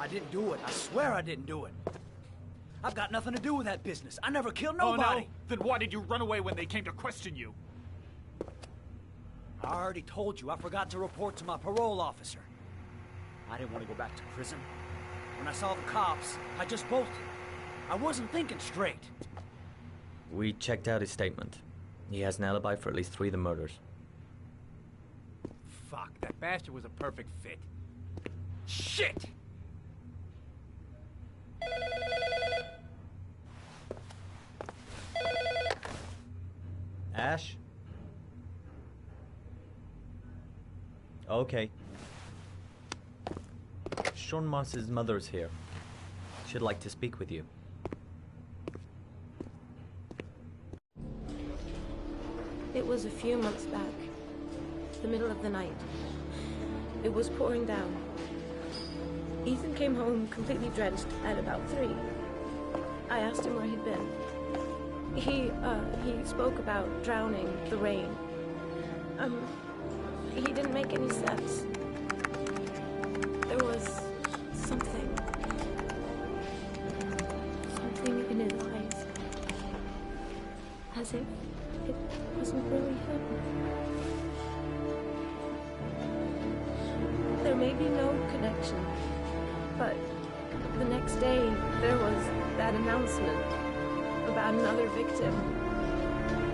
I didn't do it. I swear I didn't do it. I've got nothing to do with that business. I never killed nobody. Oh, no? Then why did you run away when they came to question you? I already told you I forgot to report to my parole officer. I didn't want to go back to prison. When I saw the cops, I just bolted. I wasn't thinking straight. We checked out his statement. He has an alibi for at least 3 of the murders. Fuck, that bastard was a perfect fit. Shit! Ash? Okay. Sean Moss's mother's here. She'd like to speak with you. It was a few months back. The middle of the night. It was pouring down. Ethan came home completely drenched at about 3. I asked him where he'd been. He spoke about drowning, the rain. He didn't make any sense. There was something in his eyes. As if it wasn't really him. There may be no connection, but the next day there was that announcement about another victim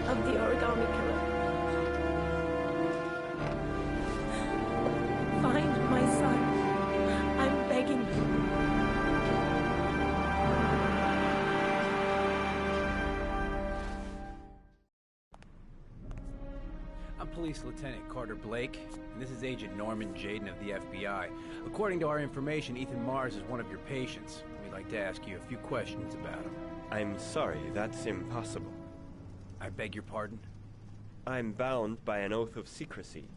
of the origami killer. Find my son. I'm begging you. I'm Police Lieutenant Carter Blake, and this is Agent Norman Jaden of the FBI. According to our information, Ethan Mars is one of your patients. We'd like to ask you a few questions about him. I'm sorry, that's impossible. I beg your pardon? I'm bound by an oath of secrecy.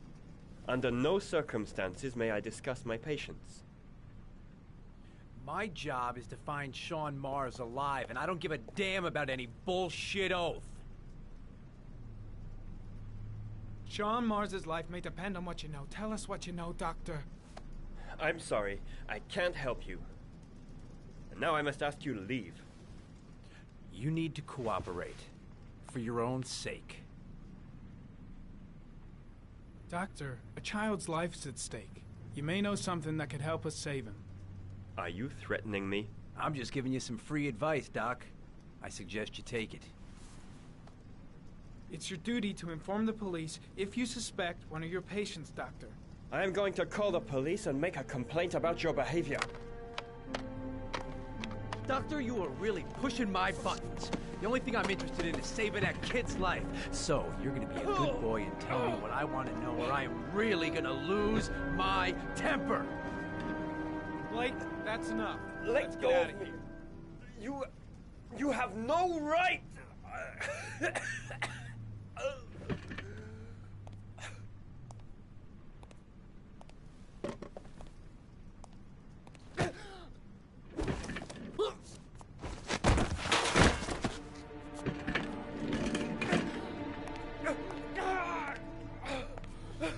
Under no circumstances may I discuss my patients. My job is to find Sean Mars alive, and I don't give a damn about any bullshit oath. Sean Mars's life may depend on what you know. Tell us what you know, Doctor. I'm sorry, I can't help you. And now I must ask you to leave. You need to cooperate. For your own sake. Doctor, a child's life is at stake. You may know something that could help us save him. Are you threatening me? I'm just giving you some free advice, Doc. I suggest you take it. It's your duty to inform the police if you suspect one of your patients, Doctor. I am going to call the police and make a complaint about your behavior. Doctor, you are really pushing my buttons. The only thing I'm interested in is saving that kid's life. So, you're gonna be a good boy and tell me what I want to know, or I am really gonna lose my temper. Blake, that's enough. Let go of me. You have no right.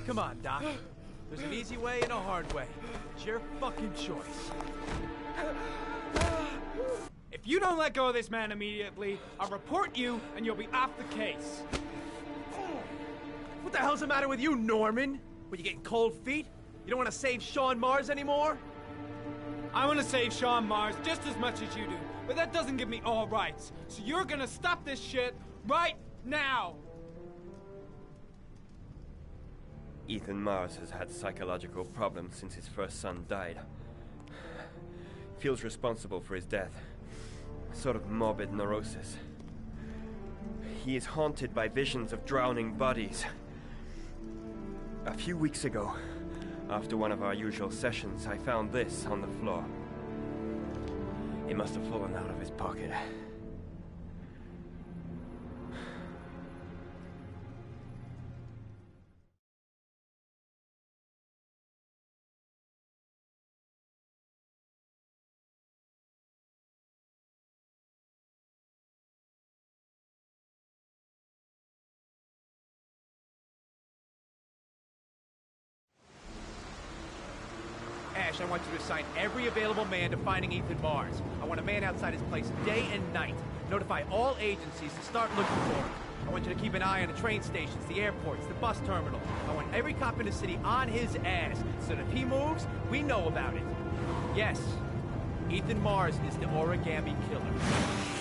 Come on, Doc. There's an easy way and a hard way. It's your fucking choice. If you don't let go of this man immediately, I'll report you and you'll be off the case. What the hell's the matter with you, Norman? What, you getting cold feet? You don't want to save Sean Mars anymore? I want to save Sean Mars just as much as you do, but that doesn't give me all rights. So you're gonna stop this shit right now. Ethan Mars has had psychological problems since his first son died. Feels responsible for his death. A sort of morbid neurosis. He is haunted by visions of drowning bodies. A few weeks ago, after one of our usual sessions, I found this on the floor. It must have fallen out of his pocket. Ash, I want you to assign every available man to finding Ethan Mars. I want a man outside his place day and night. Notify all agencies to start looking for him. I want you to keep an eye on the train stations, the airports, the bus terminal. I want every cop in the city on his ass, so that if he moves, we know about it. Yes, Ethan Mars is the origami killer.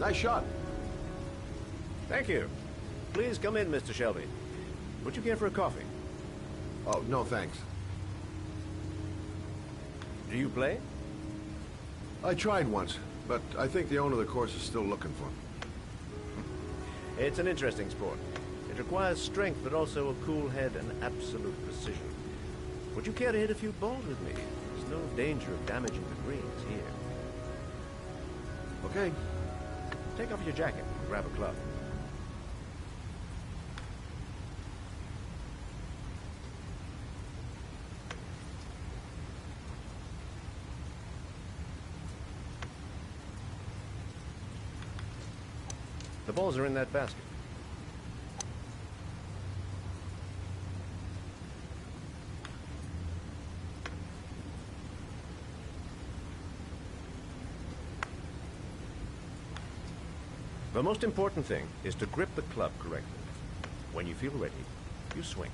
Nice shot. Thank you. Please come in, Mr. Shelby. Would you care for a coffee? Oh, no thanks. Do you play? I tried once, but I think the owner of the course is still looking for me. It's an interesting sport. It requires strength, but also a cool head and absolute precision. Would you care to hit a few balls with me? There's no danger of damaging the greens here. Okay. Take off your jacket and grab a club. The balls are in that basket. The most important thing is to grip the club correctly. When you feel ready, you swing.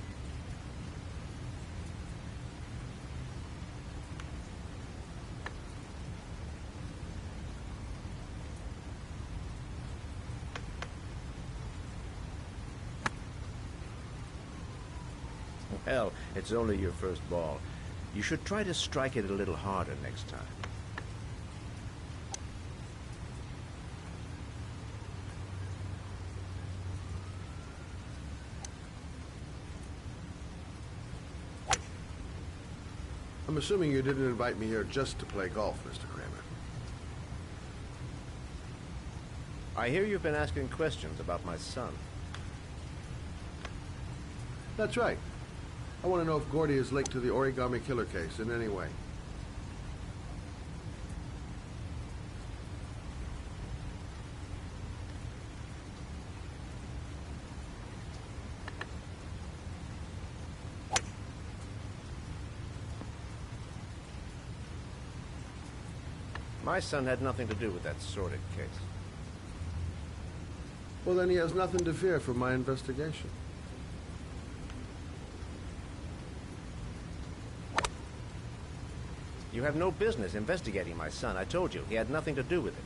Well, it's only your first ball. You should try to strike it a little harder next time. I'm assuming you didn't invite me here just to play golf, Mr. Kramer. I hear you've been asking questions about my son. That's right. I want to know if Gordy is linked to the origami killer case in any way. My son had nothing to do with that sordid case. Well, then he has nothing to fear from my investigation. You have no business investigating my son. I told you, he had nothing to do with it.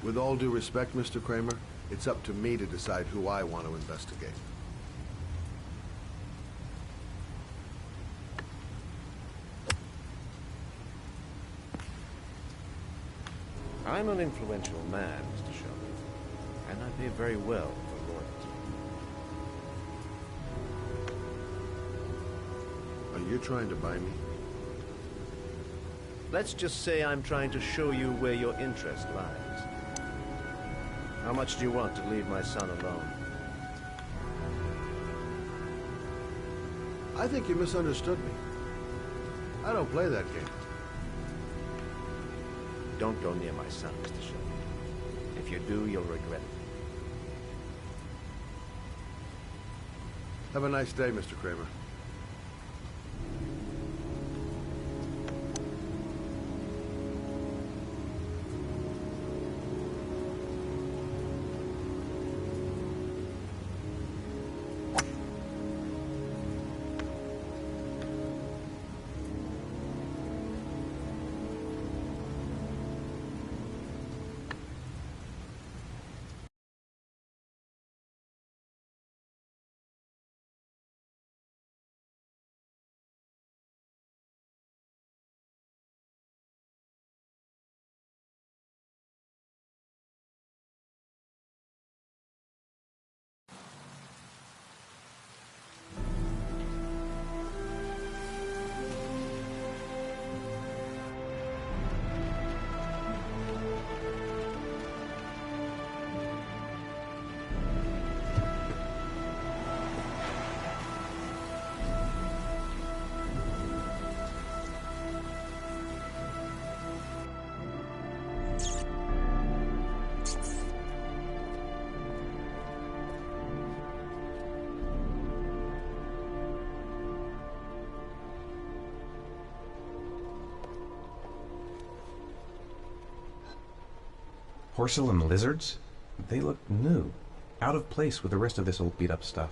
With all due respect, Mr. Kramer, it's up to me to decide who I want to investigate. I'm an influential man, Mr. Shelby, and I pay very well for loyalty. Are you trying to buy me? Let's just say I'm trying to show you where your interest lies. How much do you want to leave my son alone? I think you misunderstood me. I don't play that game. Don't go near my son, Mr. Shelby. If you do, you'll regret it. Have a nice day, Mr. Kramer. Porcelain lizards? They look new. Out of place with the rest of this old beat-up stuff.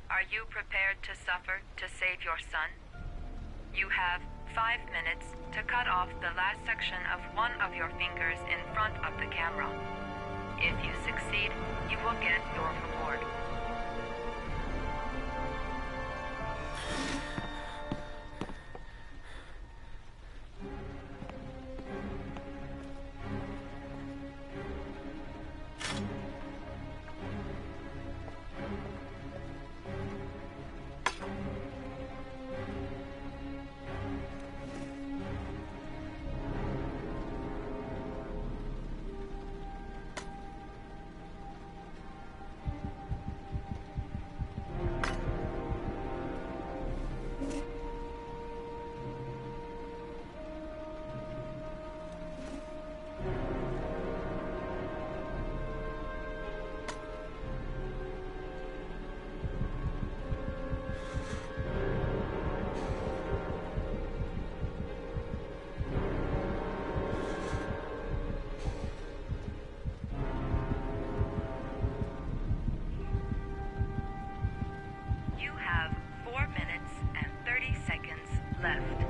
Are you prepared to suffer to save your son? You have 5 minutes to cut off the last section of one of your fingers in front of the camera. If you succeed, you will get your reward. You have 4 minutes and 30 seconds left.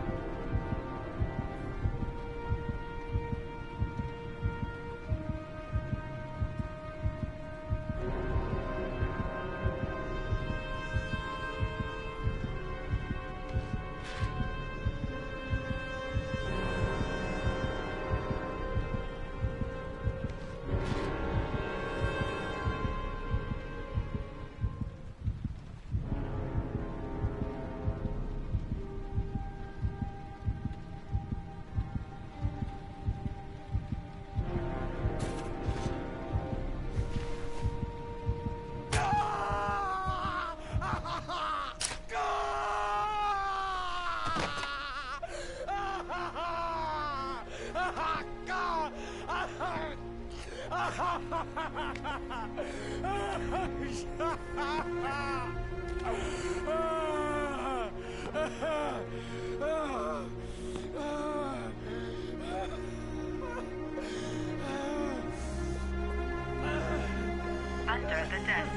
Under the desk.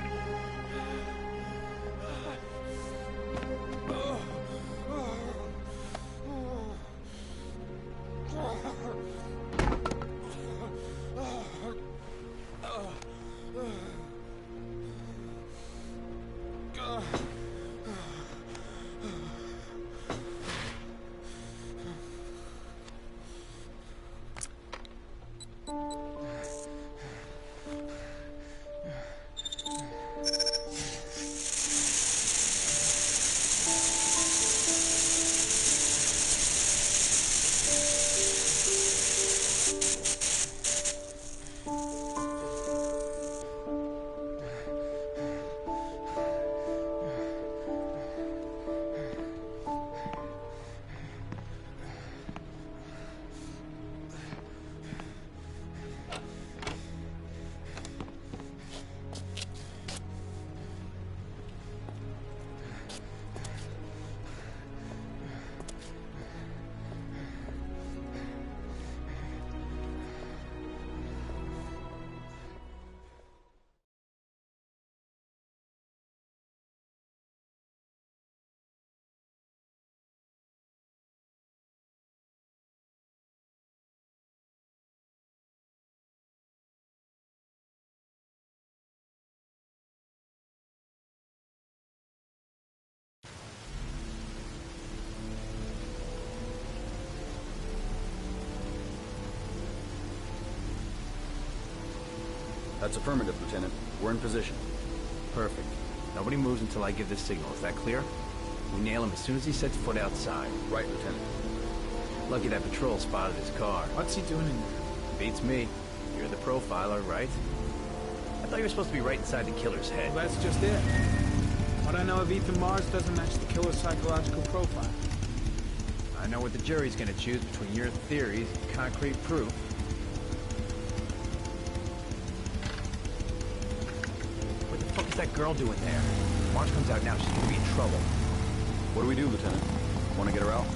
That's affirmative, Lieutenant. We're in position. Perfect. Nobody moves until I give the signal. Is that clear? We nail him as soon as he sets foot outside. Right, Lieutenant. Lucky that patrol spotted his car. What's he doing in there? Beats me. You're the profiler, right? I thought you were supposed to be right inside the killer's head. Well, that's just it. What I know of Ethan Mars doesn't match the killer's psychological profile. I know what the jury's gonna choose between your theories and concrete proof. What the fuck is that girl doing there? If Mars comes out now, she's gonna be in trouble. What do we do, Lieutenant? Want to get her out?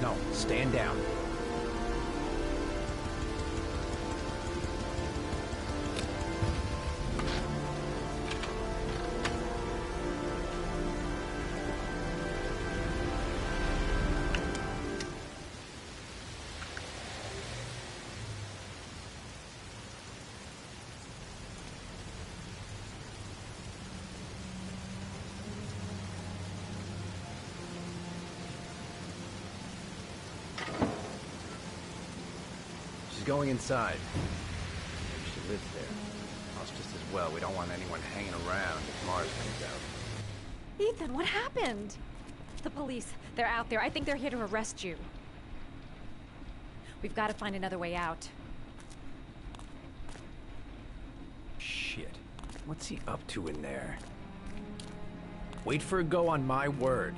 No, stand down. Going inside. Maybe she lives there. Well, it's just as well. We don't want anyone hanging around if Mars comes out. Ethan, what happened? The police. They're out there. I think they're here to arrest you. We've got to find another way out. Shit. What's he up to in there? Wait for a go on my word.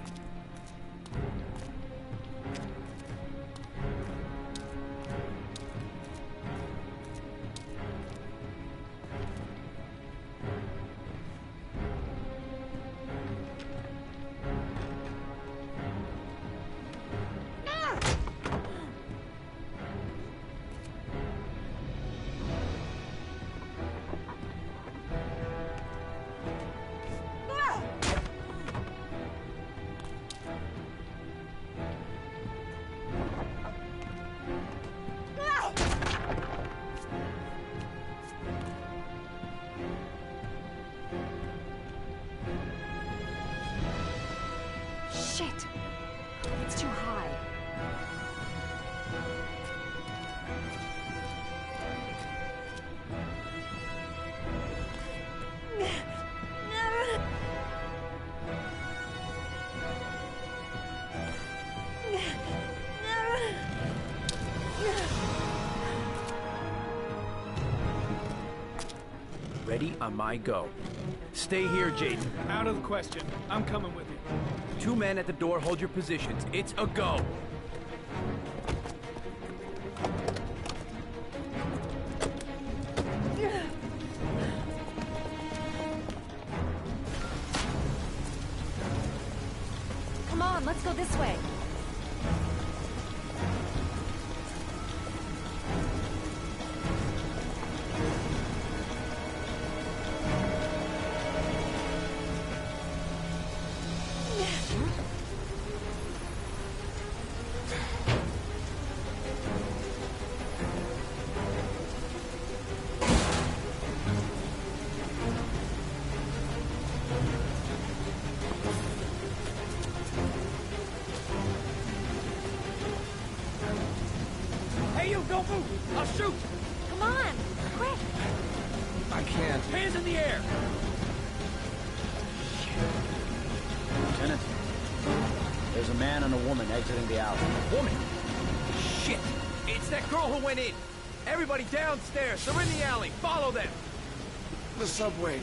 Shit! It's too high. Ready on my go. Stay here, Jaden. Out of the question. I'm coming with you. 2 men at the door, hold your positions. It's a go. Come on, let's go this way. Don't move! I'll shoot! Come on! Quick! I can't. Hands in the air! Lieutenant, there's a man and a woman exiting the alley. Woman? Shit! It's that girl who went in! Everybody downstairs! They're in the alley! Follow them! The subway.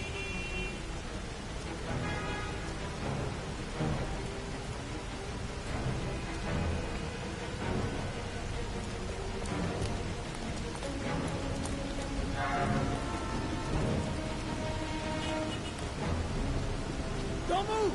Don't move!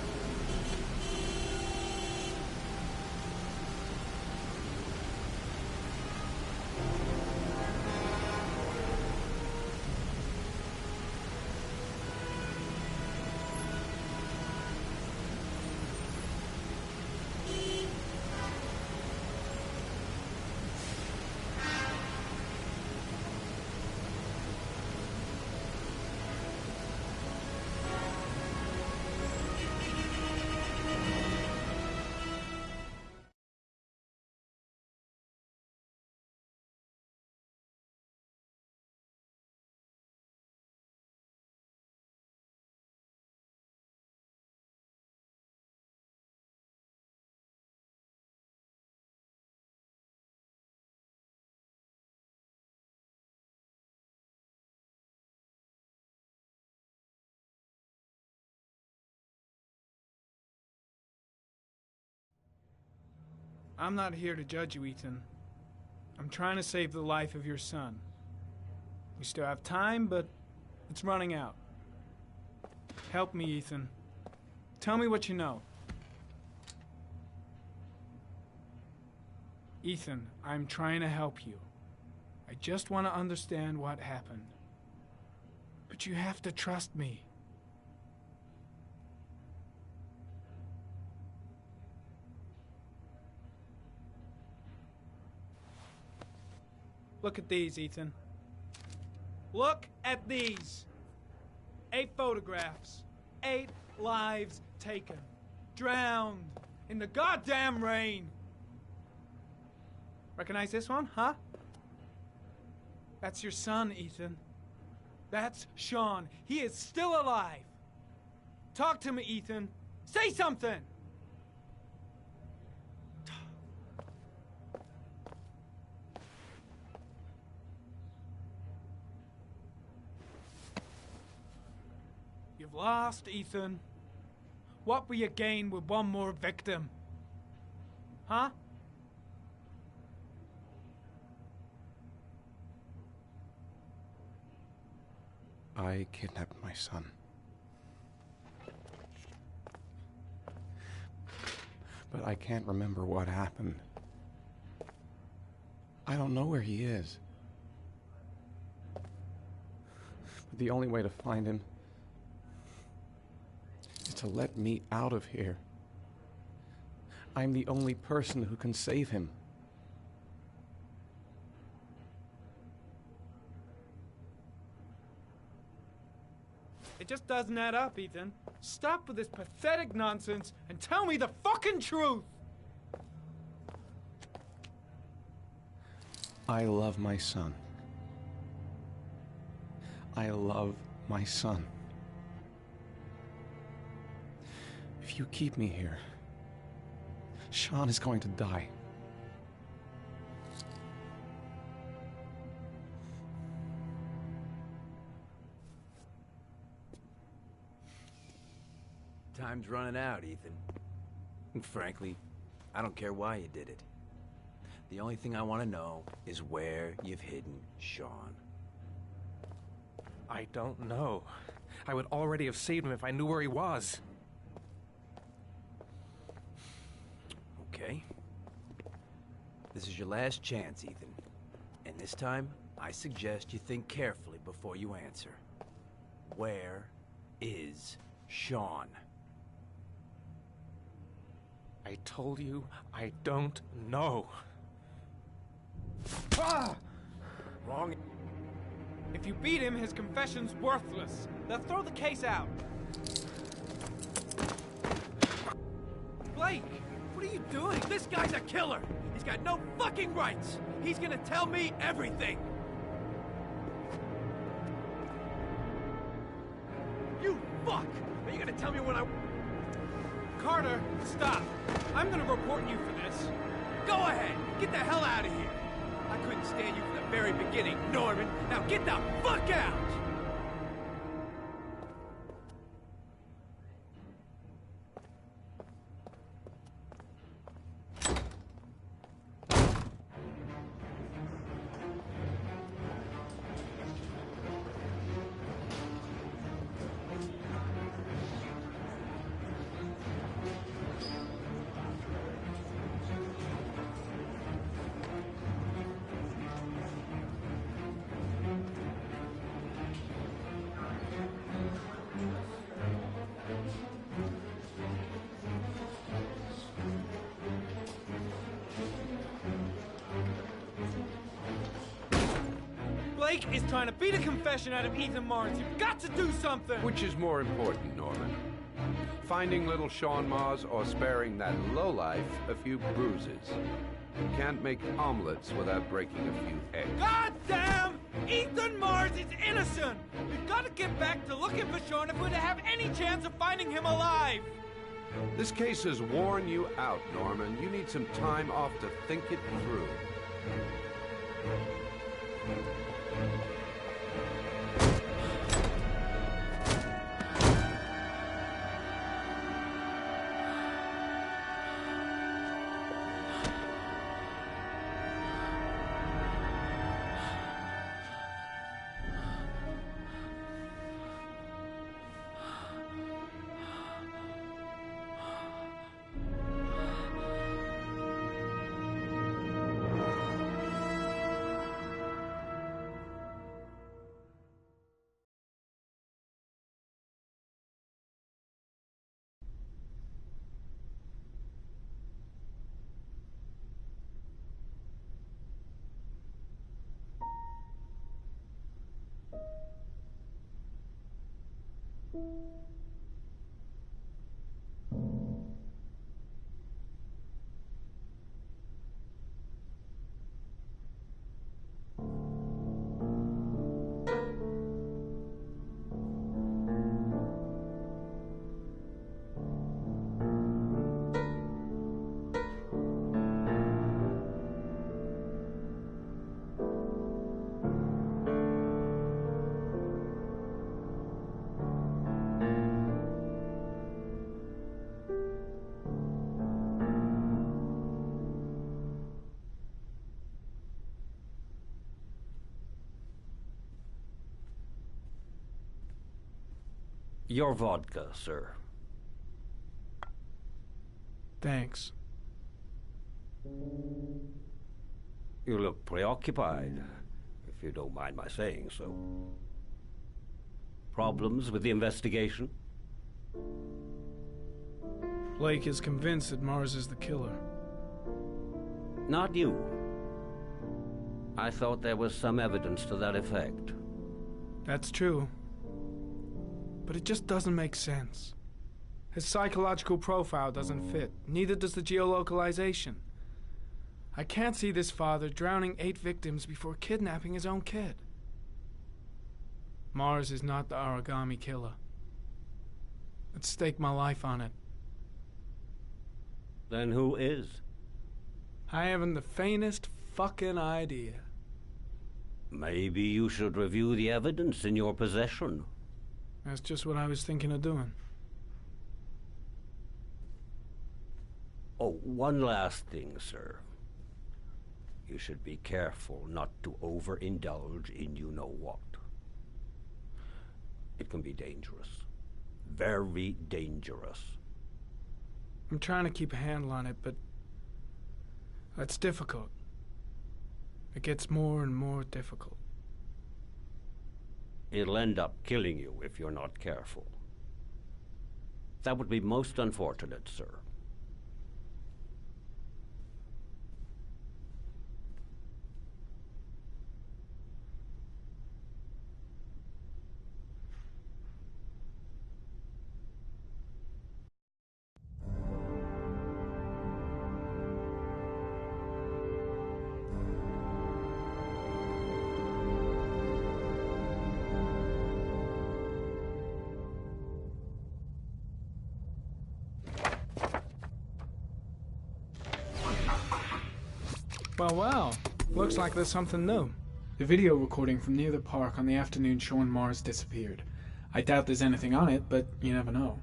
I'm not here to judge you, Ethan. I'm trying to save the life of your son. We still have time, but it's running out. Help me, Ethan. Tell me what you know. Ethan, I'm trying to help you. I just want to understand what happened. But you have to trust me. Look at these, Ethan. Look at these. 8 photographs. 8 lives taken. Drowned in the goddamn rain. Recognize this one, huh? That's your son, Ethan. That's Sean. He is still alive. Talk to me, Ethan. Say something! You've lost, Ethan. What will you gain with one more victim? Huh? I kidnapped my son. But I can't remember what happened. I don't know where he is. But the only way to find him is to let me out of here. I'm the only person who can save him. It just doesn't add up, Ethan. Stop with this pathetic nonsense and tell me the fucking truth! I love my son. I love my son. If you keep me here, Sean is going to die. Time's running out, Ethan. And frankly, I don't care why you did it. The only thing I want to know is where you've hidden Sean. I don't know. I would already have saved him if I knew where he was. Okay. This is your last chance, Ethan. And this time, I suggest you think carefully before you answer. Where is Sean? I told you, I don't know. Ah! Wrong. If you beat him, his confession's worthless. They'll throw the case out. Blake, what are you doing? This guy's a killer. He's got no fucking rights. He's gonna tell me everything. You fuck! Are you gonna tell me when I... Carter, stop. I'm gonna report you for this. Go ahead. Get the hell out of here. I couldn't stand you from the very beginning, Norman. Now get the fuck out! Blake is trying to beat a confession out of Ethan Mars. You've got to do something! Which is more important, Norman? Finding little Sean Mars or sparing that lowlife a few bruises? You can't make omelets without breaking a few eggs. God damn! Ethan Mars is innocent! We've got to get back to looking for Sean if we're to have any chance of finding him alive! This case has worn you out, Norman. You need some time off to think it through. Your vodka, sir. Thanks. You look preoccupied, if you don't mind my saying so. Problems with the investigation? Blake is convinced that Mars is the killer. Not you. I thought there was some evidence to that effect. That's true. But it just doesn't make sense. His psychological profile doesn't fit. Neither does the geolocalization. I can't see this father drowning 8 victims before kidnapping his own kid. Mars is not the origami killer. I'd stake my life on it. Then who is? I haven't the faintest fucking idea. Maybe you should review the evidence in your possession. That's just what I was thinking of doing. Oh, one last thing, sir. You should be careful not to overindulge in you-know-what. It can be dangerous. Very dangerous. I'm trying to keep a handle on it, but that's difficult. It gets more and more difficult. It'll end up killing you if you're not careful. That would be most unfortunate, sir. Well, looks like there's something new. The video recording from near the park on the afternoon Sean Mars disappeared. I doubt there's anything on it, but you never know.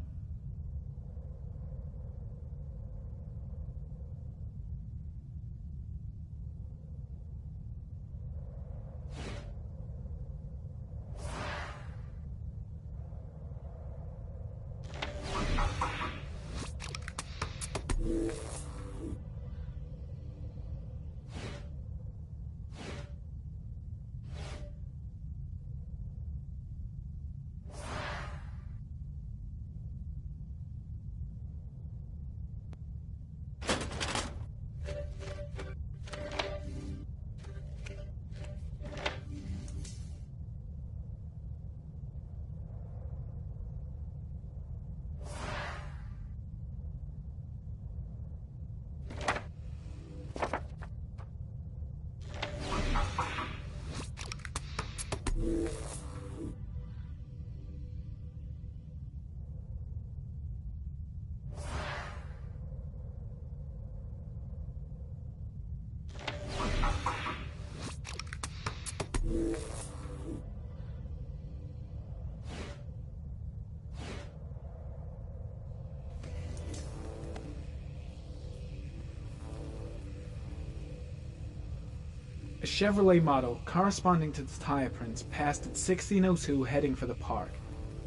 A Chevrolet model corresponding to the tire prints passed at 1602 heading for the park,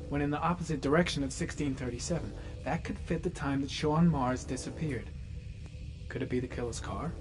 when in the opposite direction at 1637. That could fit the time that Sean Mars disappeared. Could it be the killer's car?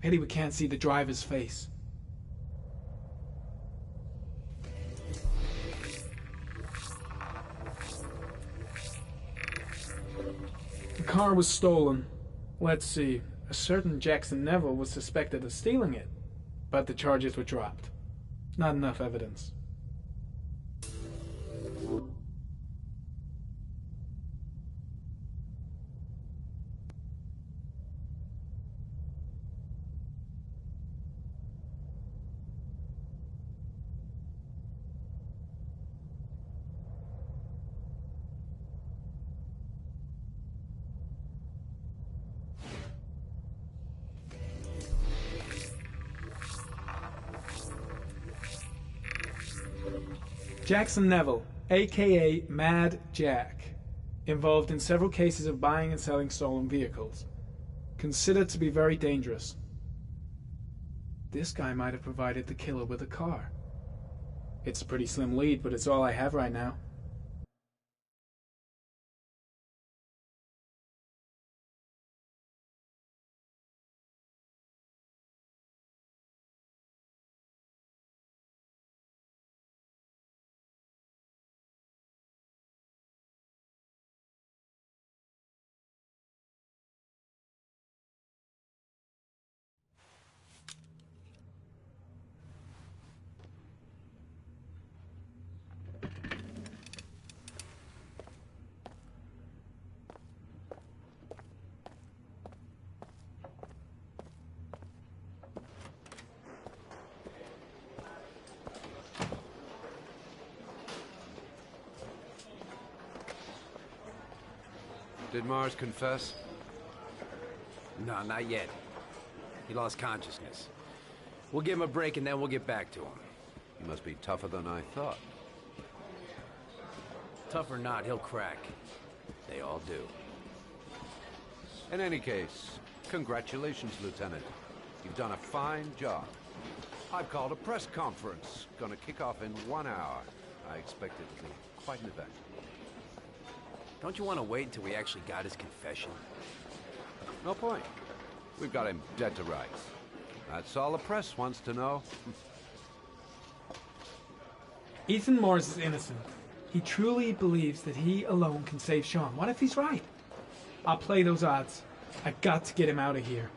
Pity we can't see the driver's face. The car was stolen. Let's see. A certain Jackson Neville was suspected of stealing it, but the charges were dropped. Not enough evidence. Jackson Neville, aka Mad Jack, involved in several cases of buying and selling stolen vehicles. Considered to be very dangerous. This guy might have provided the killer with a car. It's a pretty slim lead, but it's all I have right now. Did Mars confess? No, not yet. He lost consciousness. We'll give him a break and then we'll get back to him. He must be tougher than I thought. Tough or not, he'll crack. They all do. In any case, congratulations, Lieutenant. You've done a fine job. I've called a press conference. Gonna kick off in 1 hour. I expect it to be quite an event. Don't you want to wait until we actually got his confession? No point. We've got him dead to rights. That's all the press wants to know. Ethan Mars is innocent. He truly believes that he alone can save Sean. What if he's right? I'll play those odds. I got to get him out of here.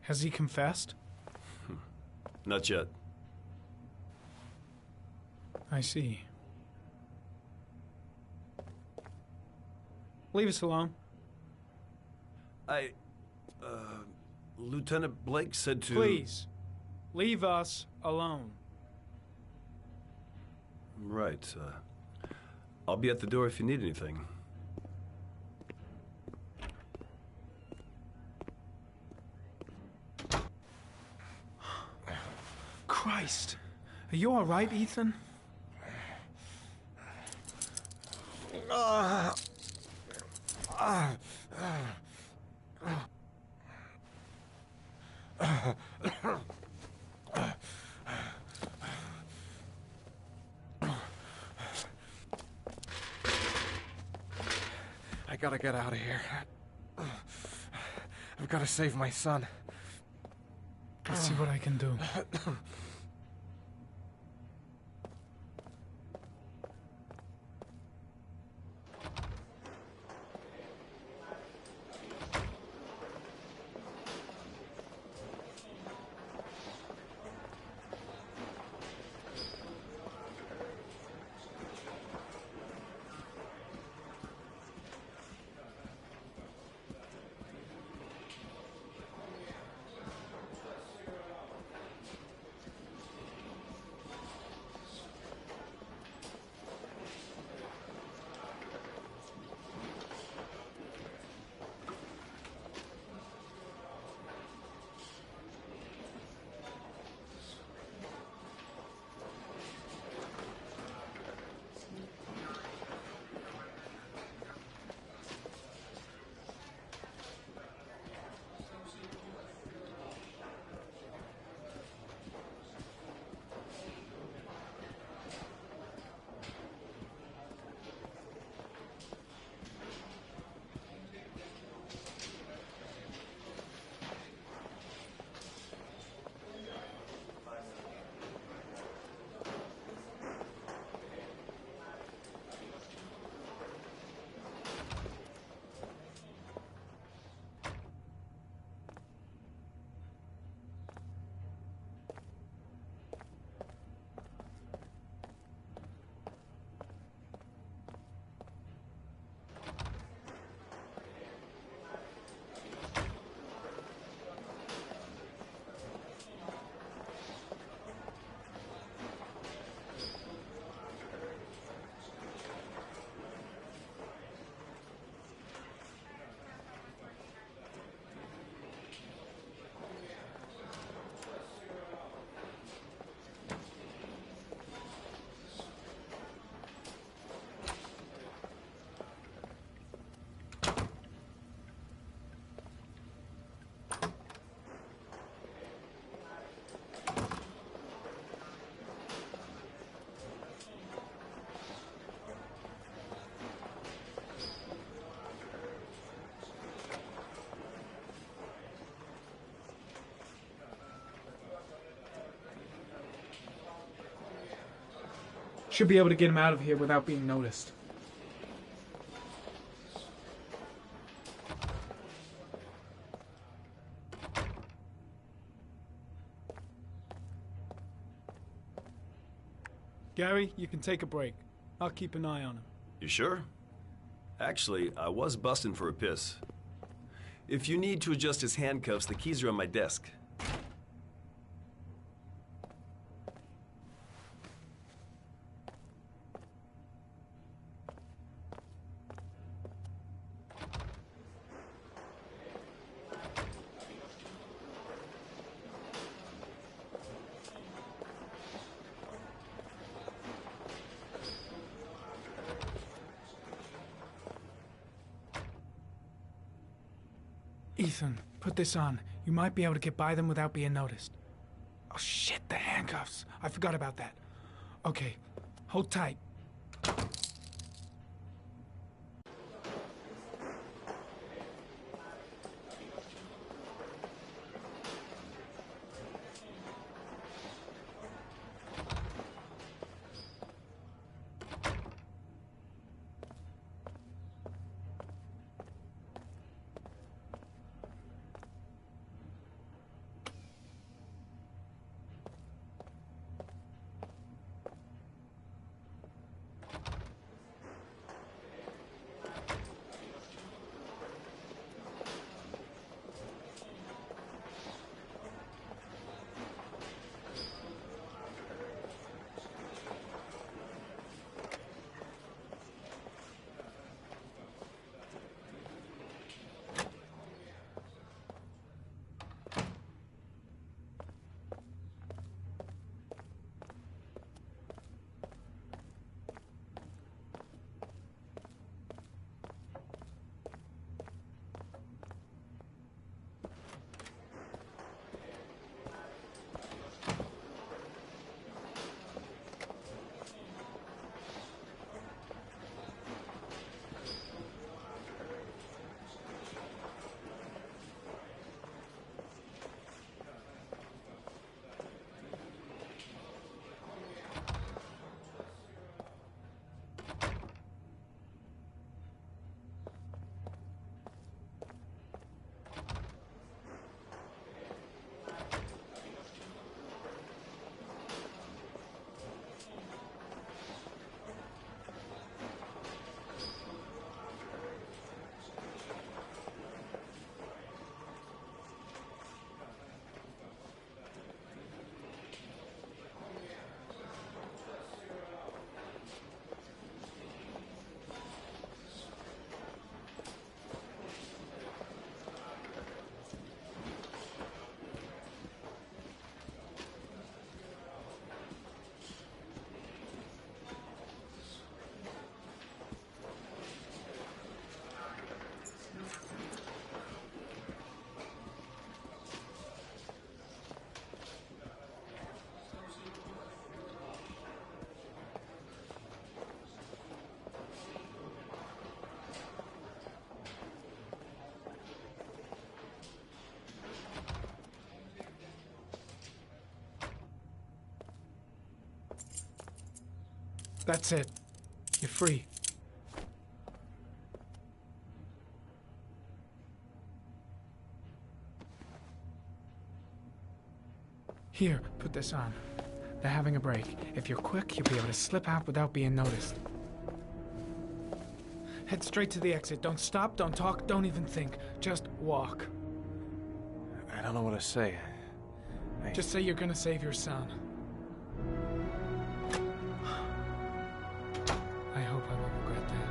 Has he confessed? Not yet. I see. Leave us alone. Lieutenant Blake said to... Please, leave us alone. Right. I'll be at the door if you need anything. Christ. Are you all right, Ethan? I gotta get out of here. I've gotta save my son. Let's see what I can do. Should be able to get him out of here without being noticed. Gary, you can take a break. I'll keep an eye on him. You sure? Actually, I was busting for a piss. If you need to adjust his handcuffs, the keys are on my desk. Ethan, put this on. You might be able to get by them without being noticed. Oh shit, the handcuffs. I forgot about that. Okay, hold tight. That's it. You're free. Here, put this on. They're having a break. If you're quick, you'll be able to slip out without being noticed. Head straight to the exit. Don't stop, don't talk, don't even think. Just walk. I don't know what to say. Just say you're gonna save your son. I hope I won't regret that.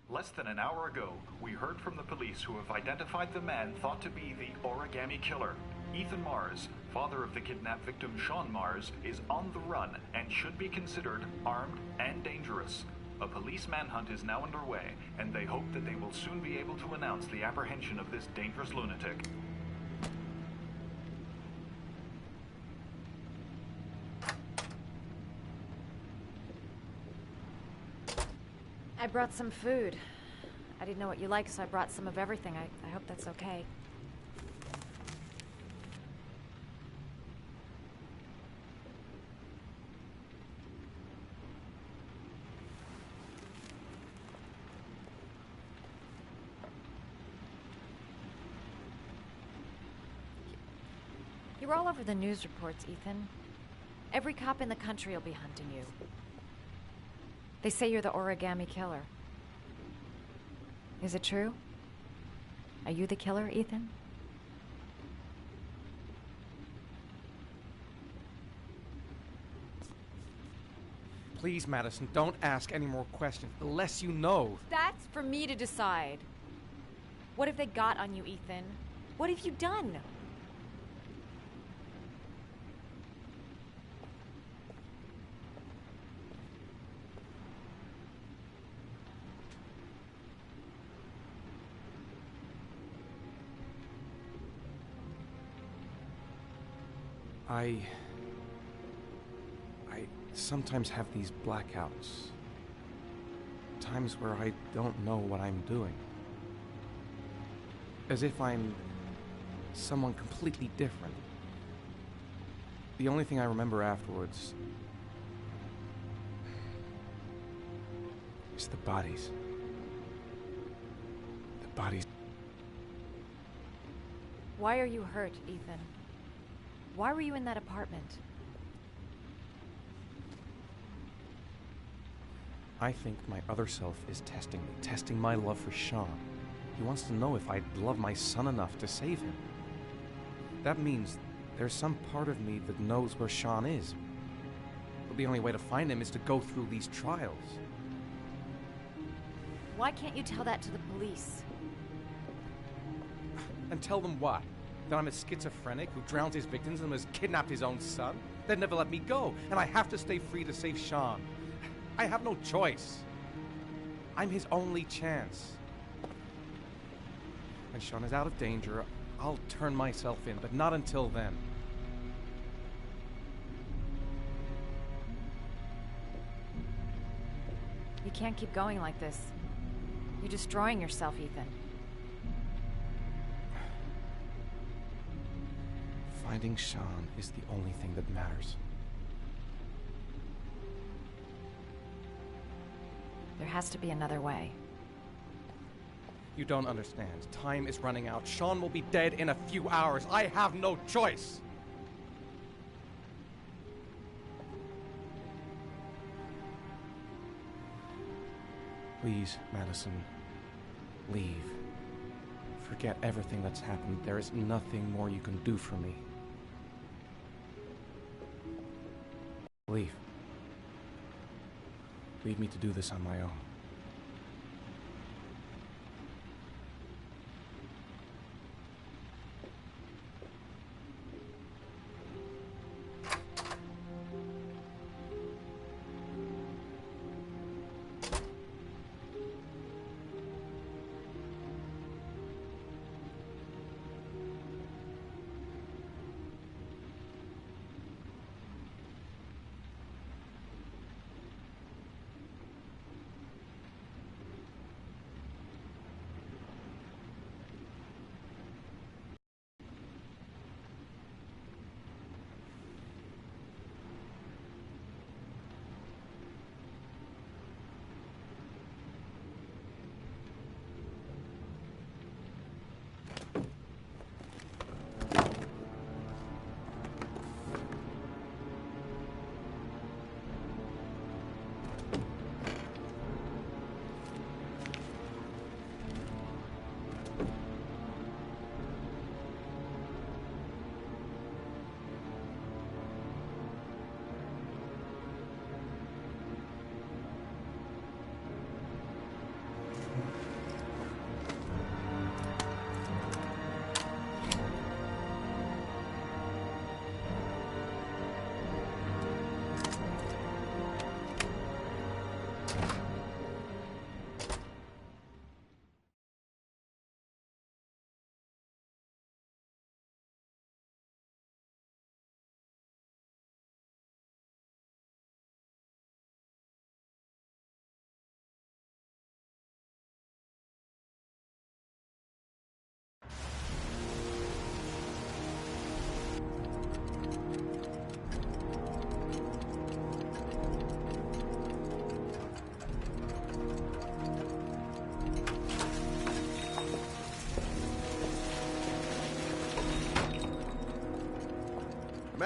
Less than an hour ago, we heard from the police who have identified the man thought to be the origami killer. Ethan Mars, father of the kidnapped victim Sean Mars, is on the run and should be considered armed and dangerous. A police manhunt is now underway, and they hope that they will soon be able to announce the apprehension of this dangerous lunatic. I brought some food. I didn't know what you like, so I brought some of everything. I hope that's okay. You're all over the news reports, Ethan. Every cop in the country will be hunting you. They say you're the origami killer. Is it true? Are you the killer, Ethan? Please, Madison, don't ask any more questions. The less you know. That's for me to decide. What have they got on you, Ethan? What have you done? I sometimes have these blackouts. Times where I don't know what I'm doing. As if I'm someone completely different. The only thing I remember afterwards is the bodies. The bodies. Why are you hurt, Ethan? Why were you in that apartment? I think my other self is testing me, testing my love for Sean. He wants to know if I'd love my son enough to save him. That means there's some part of me that knows where Sean is. But the only way to find him is to go through these trials. Why can't you tell that to the police? And tell them what? That I'm a schizophrenic who drowns his victims and has kidnapped his own son? They'd never let me go, and I have to stay free to save Sean. I have no choice. I'm his only chance. When Sean is out of danger, I'll turn myself in, but not until then. You can't keep going like this. You're destroying yourself, Ethan. Finding Sean is the only thing that matters. There has to be another way. You don't understand. Time is running out. Sean will be dead in a few hours. I have no choice. Please, Madison, leave. Forget everything that's happened. There is nothing more you can do for me. Leave. Leave me to do this on my own.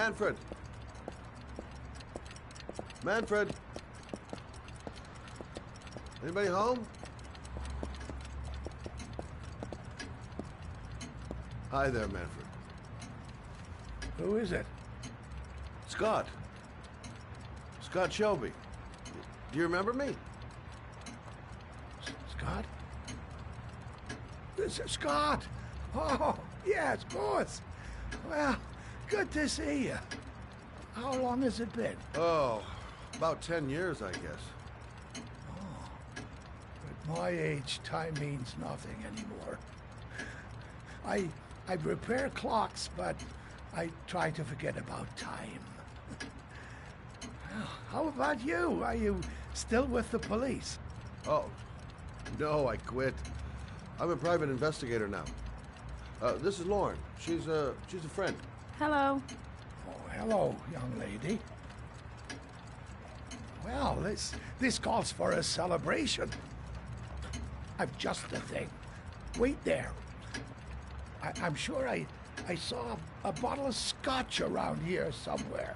Manfred! Manfred! Anybody home? Hi there, Manfred. Who is it? Scott. Scott Shelby. Do you remember me? Scott? Scott! Oh, yes, of course. Well, good to see you. How long has it been? Oh, about 10 years, I guess. At my age, time means nothing anymore. I repair clocks, but I try to forget about time. How about you? Are you still with the police? Oh, no, I quit. I'm a private investigator now. This is Lauren. She's a friend. Hello. Oh, hello, young lady. Well, this calls for a celebration. I've just the thing. Wait there. I'm sure I saw a bottle of scotch around here somewhere.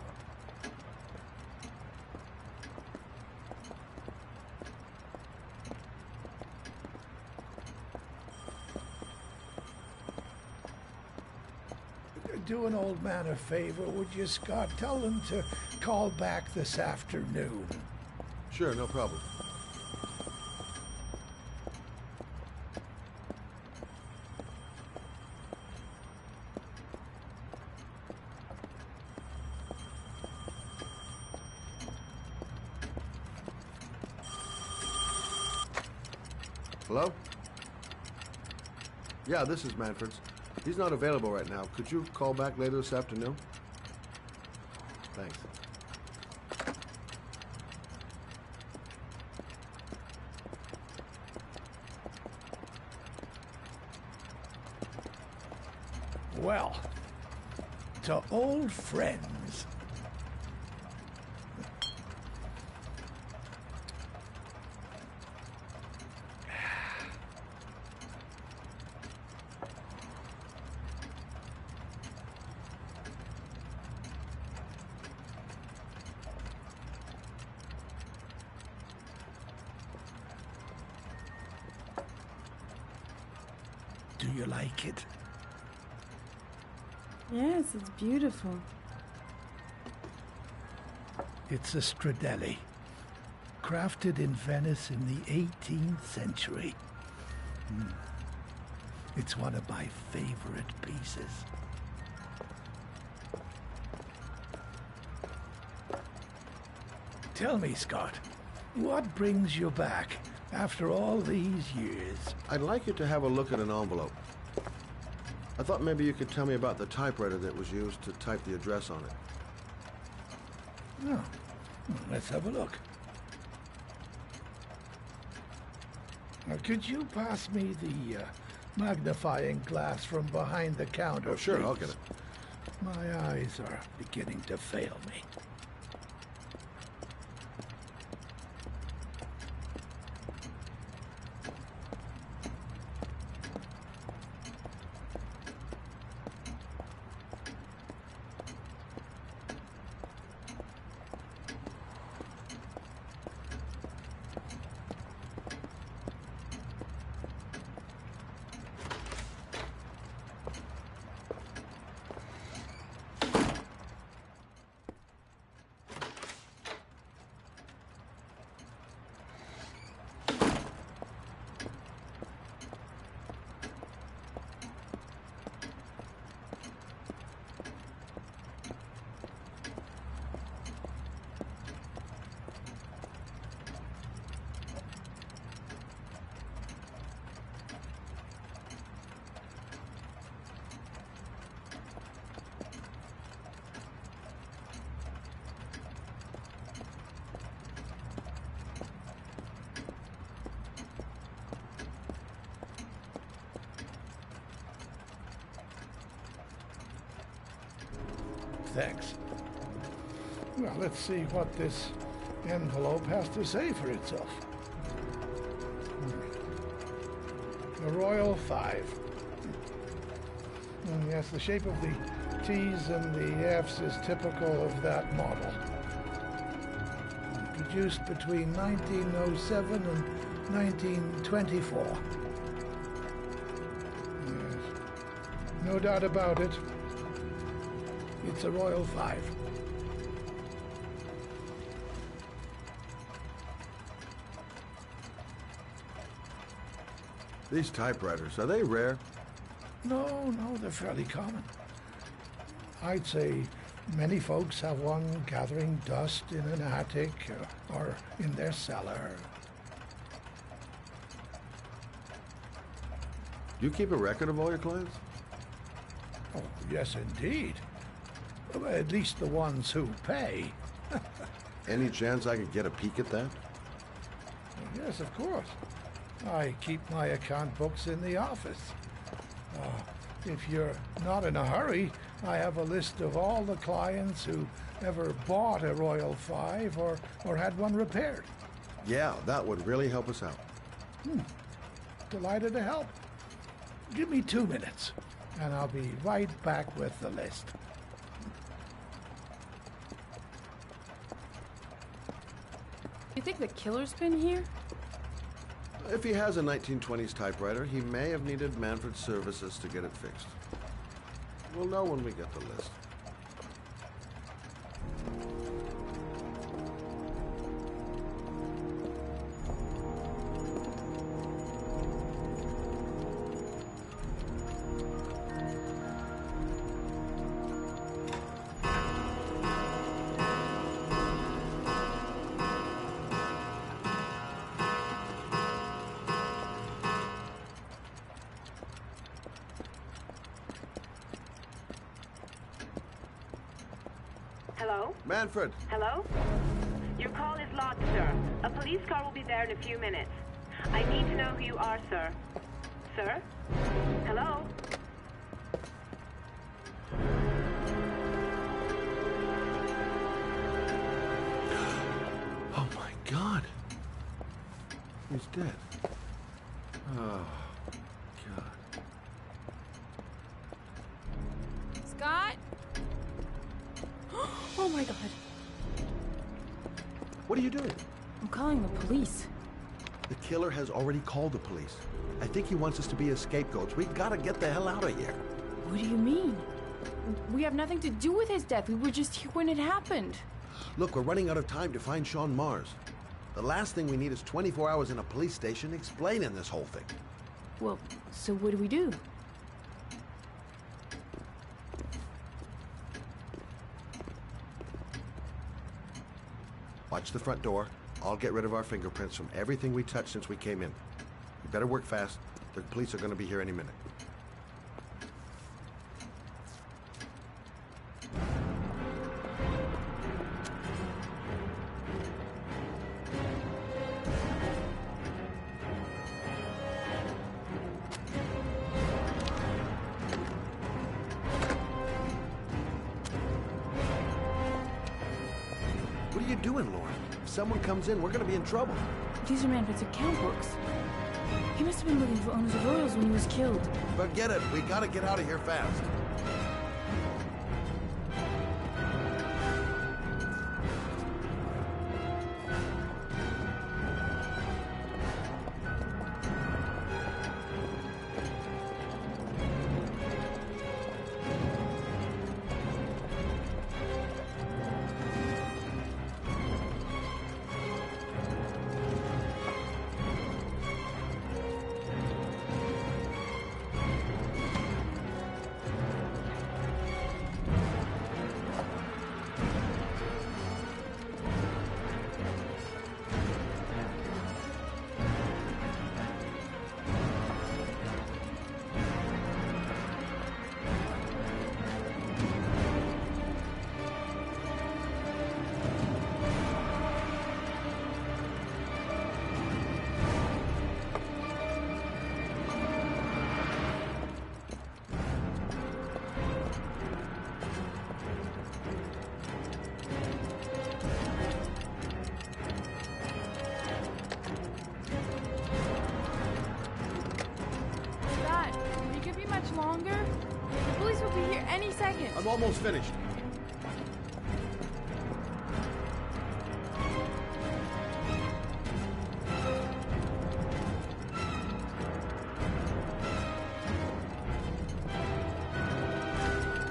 Do an old man a favor, would you, Scott? Tell them to call back this afternoon. Sure, no problem. Hello? Yeah, this is Manfred's. He's not available right now. Could you call back later this afternoon? Thanks. Well, to old friends. Do you like it? Yes, it's beautiful. It's a Stradelli, crafted in Venice in the 18th century. It's one of my favorite pieces. Tell me, Scott, what brings you back after all these years? I'd like you to have a look at an envelope. I thought maybe you could tell me about the typewriter that was used to type the address on it. Oh, let's have a look. Now, could you pass me the magnifying glass from behind the counter, Oh, sure, please? I'll get it. My eyes are beginning to fail me. Thanks. Well, let's see what this envelope has to say for itself. The Royal 5. Yes, the shape of the T's and the F's is typical of that model. Produced between 1907 and 1924. Yes. No doubt about it. It's a Royal 5. These typewriters, are they rare? No, they're fairly common. I'd say many folks have one gathering dust in an attic or in their cellar. Do you keep a record of all your clients? Oh, yes, indeed. At least the ones who pay. Any chance I could get a peek at that? Yes, of course. I keep my account books in the office. If you're not in a hurry, I have a list of all the clients who ever bought a Royal 5 or had one repaired. Yeah, that would really help us out. Delighted to help. Give me 2 minutes, and I'll be right back with the list. You think the killer's been here? If he has a 1920s typewriter, he may have needed Manfred's services to get it fixed. We'll know when we get the list. Hello? Manfred! Hello? Your call is logged, sir. A police car will be there in a few minutes. I need to know who you are, sir. Sir? Hello? Oh my God! He's dead. Oh, God. Scott? Oh my God. What are you doing? I'm calling the police. The killer has already called the police. I think he wants us to be his scapegoats. We gotta get the hell out of here. What do you mean? We have nothing to do with his death. We were just here when it happened. Look, we're running out of time to find Sean Mars. The last thing we need is 24 hours in a police station explaining this whole thing. Well, so what do we do? Watch the front door. I'll get rid of our fingerprints from everything we touched since we came in. You better work fast. The police are going to be here any minute. What are you doing, Lauren? If someone comes in, we're going to be in trouble. These are Manfred's account books. He must have been looking for owners of Royals when he was killed. Forget it. We got to get out of here fast. be here any second. I'm almost finished.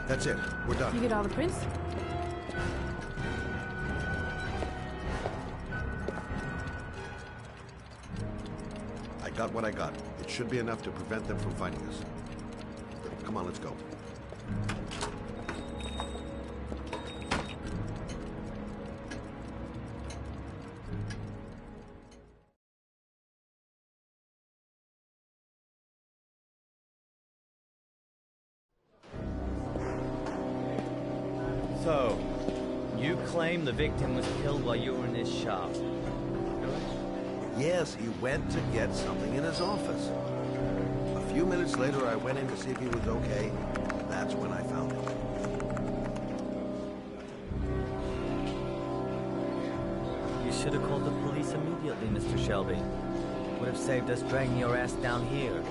That's it. We're done. You get all the prints? I got what I got. It should be enough to prevent them from finding us. Come on, let's go. So, you claim the victim was killed while you were in his shop. Yes, he went to get something in his office. A few minutes later, I went in to see if he was okay. That's when I found him. You should have called the police immediately, Mr. Shelby. Would have saved us dragging your ass down here.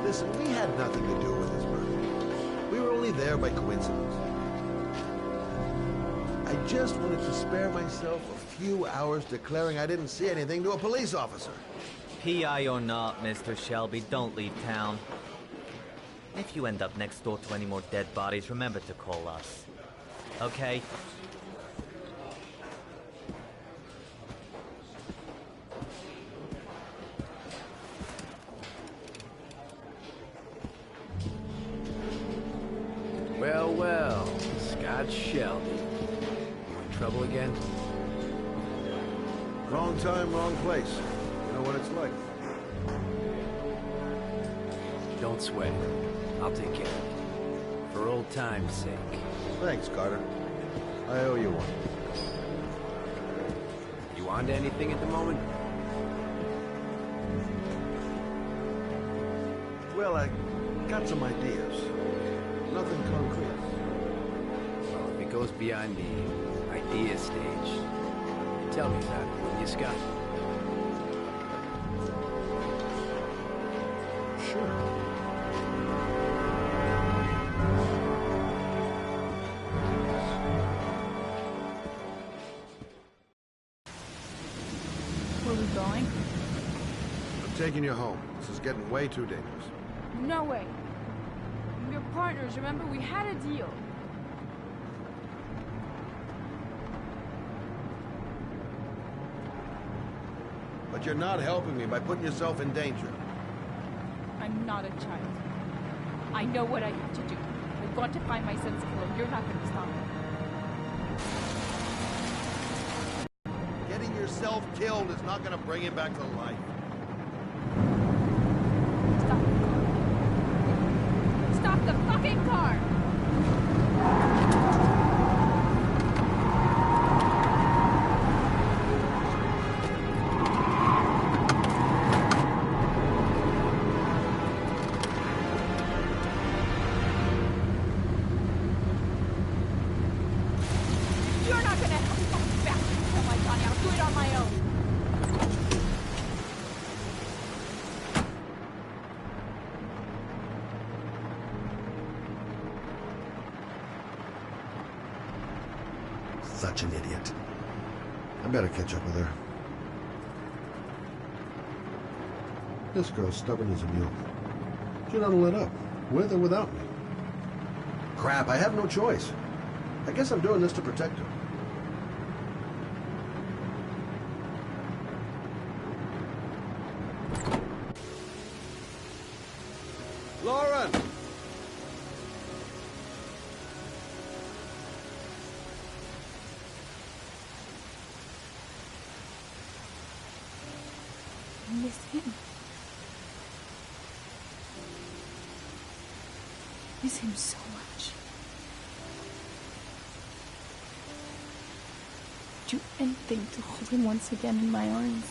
Listen, we had nothing to do with this murder. We were only there by coincidence. I just wanted to spare myself a few hours declaring I didn't see anything to a police officer. PI or not, Mr. Shelby, don't leave town. If you end up next door to any more dead bodies, remember to call us. Okay? Well, well, Scott Shelby. You in trouble again? Wrong time, wrong place. You know what it's like. Don't sweat it. I'll take care of it. For old time's sake. Thanks, Carter. I owe you one. You on to anything at the moment? Well, I got some ideas. Nothing concrete. Well, if it goes beyond the idea stage, tell me about it, will you, Scott? Sure. Where are we going? I'm taking you home. This is getting way too dangerous. No way. We're partners, remember? We had a deal. But you're not helping me by putting yourself in danger. I'm not a child. I know what I have to do. I've got to find my son's killer. You're not going to stop me. Getting yourself killed is not going to bring him back to life. Stop the fucking car! You're not gonna help me fucking back. Oh my God, I'll do it on my own. Such an idiot. I better catch up with her. This girl's stubborn as a mule. She doesn't let up, with or without me. Crap, I have no choice. I guess I'm doing this to protect her. Lauren! I miss him. Miss him so much. Do anything to hold him once again in my arms.